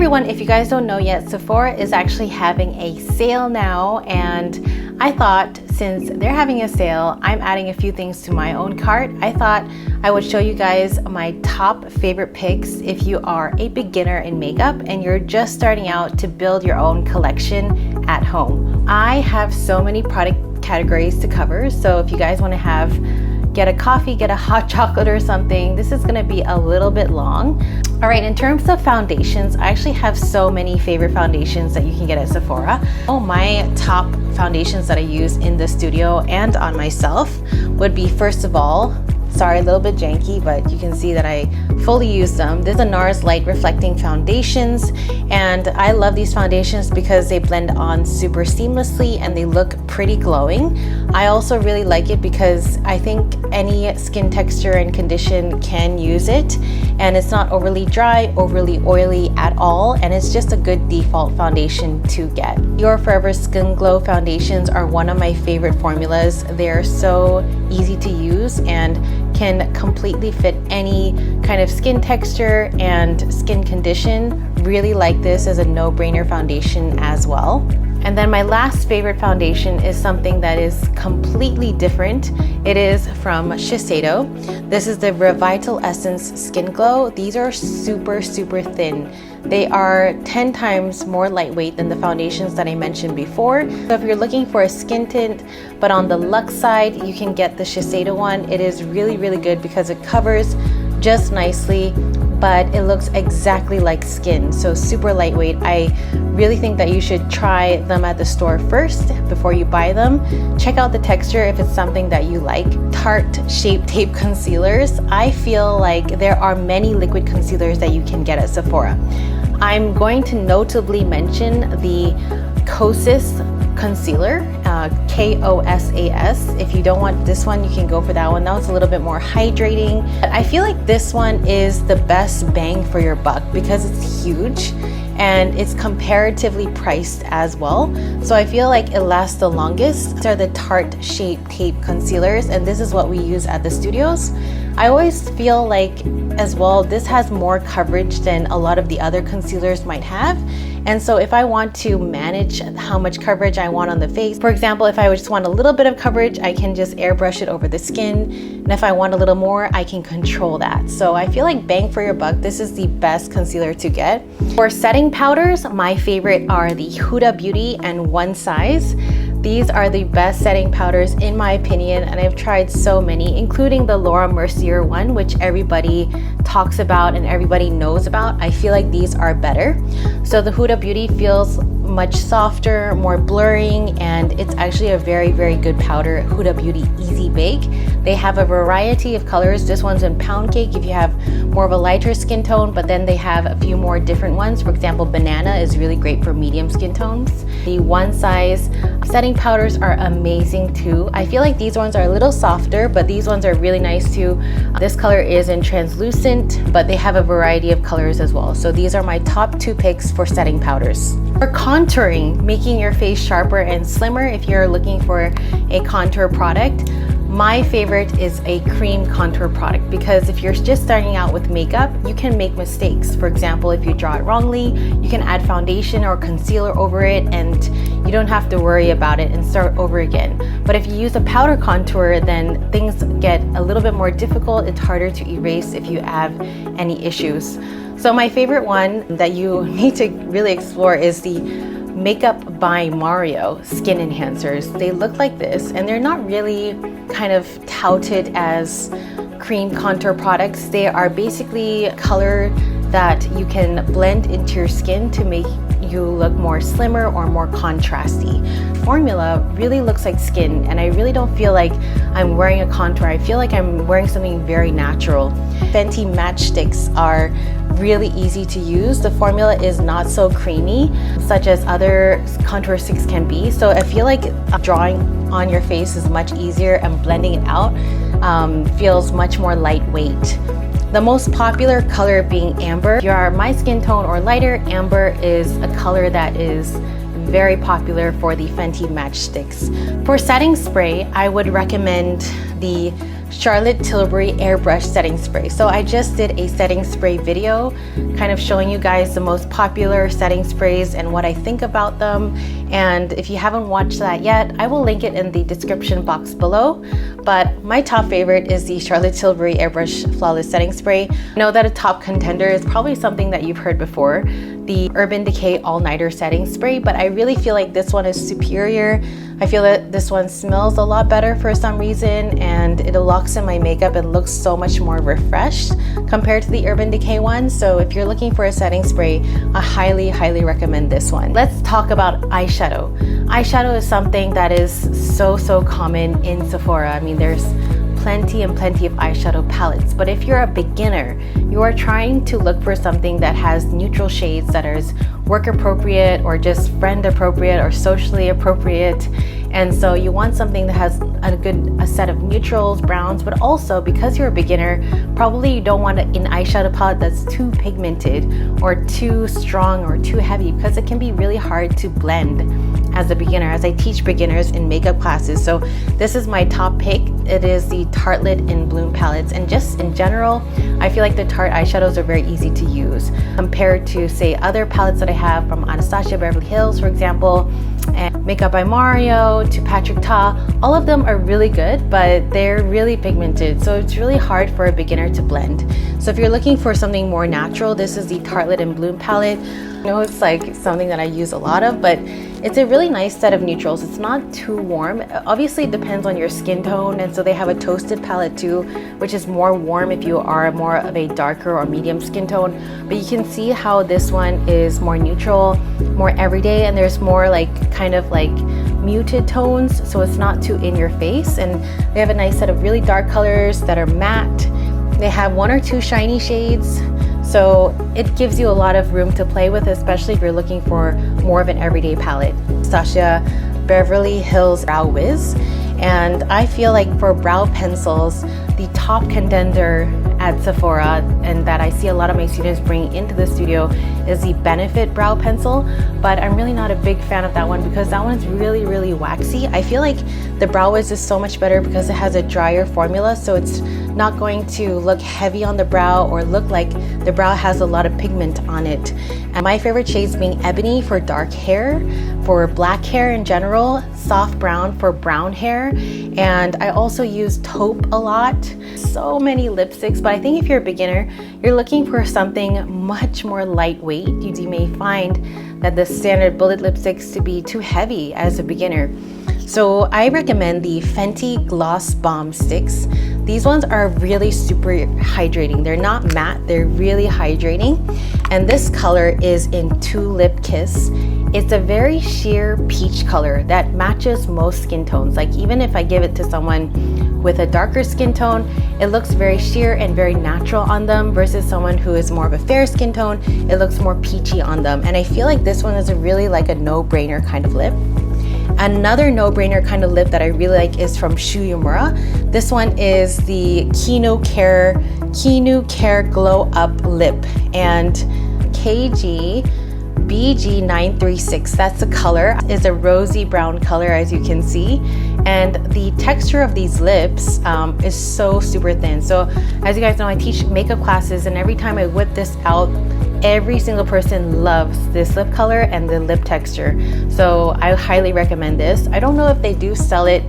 everyone, if you guys don't know yet, Sephora is actually having a sale now, and I thought since they're having a sale, I'm adding a few things to my own cart. I thought I would show you guys my top favorite picks if you are a beginner in makeup and you're just starting out to build your own collection at home. I have so many product categories to cover, so if you guys want to get a coffee, get a hot chocolate or something, this is gonna be a little bit long. All right, in terms of foundations, I actually have so many favorite foundations that you can get at Sephora. My top foundations that I use in the studio and on myself would be, first of all, sorry, a little bit janky, but you can see that I fully use them. This is a NARS Light Reflecting Foundations, and I love these foundations because they blend on super seamlessly and they look pretty glowing. I also really like it because I think any skin texture and condition can use it, and it's not overly dry, overly oily at all, and it's just a good default foundation to get. Dior Forever Skinglow Foundations are one of my favorite formulas. They're so easy to use and can completely fit any kind of skin texture and skin condition. Really like this as a no-brainer foundation as well. And then my last favorite foundation is something that is completely different. It is from Shiseido. This is the Revitalessence Skin Glow. These are super thin. They are 10 times more lightweight than the foundations that I mentioned before. So if you're looking for a skin tint, but on the luxe side, you can get the Shiseido one. It is really good because it covers just nicely, but it looks exactly like skin, so super lightweight. I really think that you should try them at the store first before you buy them. Check out the texture if it's something that you like. Tarte Shape Tape Concealers. I feel like there are many liquid concealers that you can get at Sephora. I'm going to notably mention the Kosas concealer, Kosas. If you don't want this one, you can go for that one. That was a little bit more hydrating. But I feel like this one is the best bang for your buck because it's huge and it's comparatively priced as well. So I feel like it lasts the longest. These are the Tarte Shape Tape Concealers, and this is what we use at the studios. I always feel like as well, this has more coverage than a lot of the other concealers might have. And so if I want to manage how much coverage I want on the face, for example, if I just want a little bit of coverage, I can just airbrush it over the skin. And if I want a little more, I can control that. So I feel like bang for your buck, this is the best concealer to get. For setting powders, my favorite are the Huda Beauty and One Size. These are the best setting powders in my opinion, and I've tried so many, including the Laura Mercier one, which everybody talks about and everybody knows about. I feel like these are better. So the Huda Beauty feels much softer, more blurring, and it's actually a very good powder. Huda Beauty Easy Bake. They have a variety of colors. This one's in Pound Cake if you have more of a lighter skin tone, but then they have a few more different ones. For example, Banana is really great for medium skin tones. The One Size setting powders are amazing too. I feel like these ones are a little softer, but these ones are really nice too. This color is in translucent, but they have a variety of colors as well. So these are my top 2 picks for setting powders. For contouring, making your face sharper and slimmer, if you're looking for a contour product, my favorite is a cream contour product because if you're just starting out with makeup, you can make mistakes. For example, if you draw it wrongly, you can add foundation or concealer over it and you don't have to worry about it and start over again. But if you use a powder contour, then things get a little bit more difficult. It's harder to erase if you have any issues. So my favorite one that you need to really explore is the Makeup by Mario skin enhancers. They look like this and they're not really kind of touted as cream contour products. They are basically color that you can blend into your skin to make you look more slimmer or more contrasty. Formula really looks like skin, and I really don't feel like I'm wearing a contour. I feel like I'm wearing something very natural. Fenty matchsticks are really easy to use. The formula is not so creamy, such as other contour sticks can be. So I feel like drawing on your face is much easier, and blending it out feels much more lightweight. The most popular color being amber. If you are my skin tone or lighter, amber is a color that is very popular for the Fenty matchsticks. For setting spray, I would recommend the Charlotte Tilbury Airbrush Setting Spray. So I just did a setting spray video kind of showing you guys the most popular setting sprays and what I think about them. And if you haven't watched that yet, I will link it in the description box below. But my top favorite is the Charlotte Tilbury Airbrush Flawless Setting Spray. I know that a top contender is probably something that you've heard before, the Urban Decay All-Nighter Setting Spray, but I really feel like this one is superior. I feel that this one smells a lot better for some reason, and it locks in my makeup and looks so much more refreshed compared to the Urban Decay one. So if you're looking for a setting spray, I highly recommend this one. Let's talk about eyeshadow. Eyeshadow is something that is so common in Sephora. I mean, there's plenty of eyeshadow palettes, but if you're a beginner, you are trying to look for something that has neutral shades that is work appropriate or just friend appropriate or socially appropriate, and so you want something that has a set of neutrals, browns, but also because you're a beginner, probably you don't want an eyeshadow palette that's too pigmented or too strong or too heavy, because it can be really hard to blend as a beginner, as I teach beginners in makeup classes. So this is my top pick. It is the Tarte in Bloom palettes, and just in general, I feel like the Tarte eyeshadows are very easy to use compared to, say, other palettes that I have from Anastasia Beverly Hills, for example, and Makeup by Mario to Patrick Ta. All of them are really good, but they're really pigmented, so it's really hard for a beginner to blend. So if you're looking for something more natural, this is the Tarte in Bloom palette. I know it's like something that I use a lot of, but it's a really nice set of neutrals. It's not too warm. Obviously, it depends on your skin tone, and so they have a toasted palette too, which is more warm if you are more of a darker or medium skin tone. But you can see how this one is more neutral, more everyday, and there's more kind of muted tones, so it's not too in your face. And they have a nice set of really dark colors that are matte. They have 1 or 2 shiny shades, so it gives you a lot of room to play with, especially if you're looking for more of an everyday palette. Anastasia Beverly Hills Brow Wiz, and I feel like for brow pencils, the top contender at Sephora, and that I see a lot of my students bring into the studio, is the Benefit Brow Pencil, but I'm really not a big fan of that one because that one's really waxy. I feel like the Brow Wiz is so much better because it has a drier formula, so it's not going to look heavy on the brow or look like the brow has a lot of pigment on it. And my favorite shades being Ebony for dark hair, for black hair in general, Soft Brown for brown hair, and I also use Taupe a lot. So many lipsticks, but I think if you're a beginner, you're looking for something much more lightweight. You may find that the standard bullet lipsticks to be too heavy as a beginner. So I recommend the Fenty Gloss Bomb Sticks. These ones are really super hydrating. They're not matte, they're really hydrating. And this color is in Tulip Kiss. It's a very sheer peach color that matches most skin tones. Like even if I give it to someone with a darker skin tone, it looks very sheer and very natural on them, versus someone who is more of a fair skin tone, it looks more peachy on them. And I feel like this one is a really a no-brainer kind of lip. Another no-brainer kind of lip that I really like is from Shu Uemura. This one is the Kinu Care Glow Up Lip, and KG BG936, that's the color, is a rosy brown color, as you can see, and the texture of these lips is so super thin. So as you guys know, I teach makeup classes, and every time I whip this out, every single person loves this lip color and the lip texture. So I highly recommend this. I don't know if they do sell it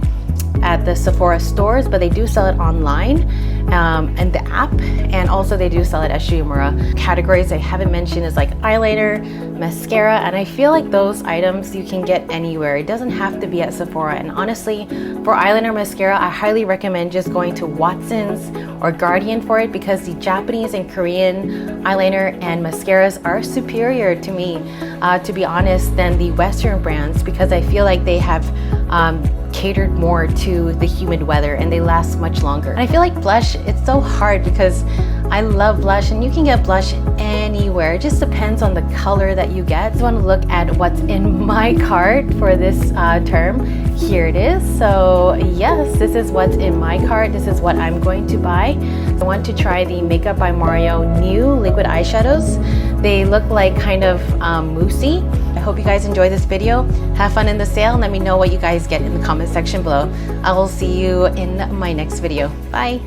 at the Sephora stores, but they do sell it online and the app, and also they do sell it at Shu Uemura. Categories I haven't mentioned is like eyeliner, mascara, and I feel like those items you can get anywhere. It doesn't have to be at Sephora. And honestly, for eyeliner, mascara, I highly recommend just going to Watson's or Guardian for it, because the Japanese and Korean eyeliner and mascaras are superior to me, to be honest, than the Western brands, because I feel like they have catered more to the humid weather and they last much longer. And I feel like blush, it's so hard because I love blush, and you can get blush anywhere. It just depends on the color that you get. So I want to look at what's in my cart for this term. Here it is. So yes, this is what's in my cart. This is what I'm going to buy. I want to try the Makeup by Mario new liquid eyeshadows. They look like kind of moussey. I hope you guys enjoy this video. Have fun in the sale and let me know what you guys get in the comment section below. I will see you in my next video. Bye.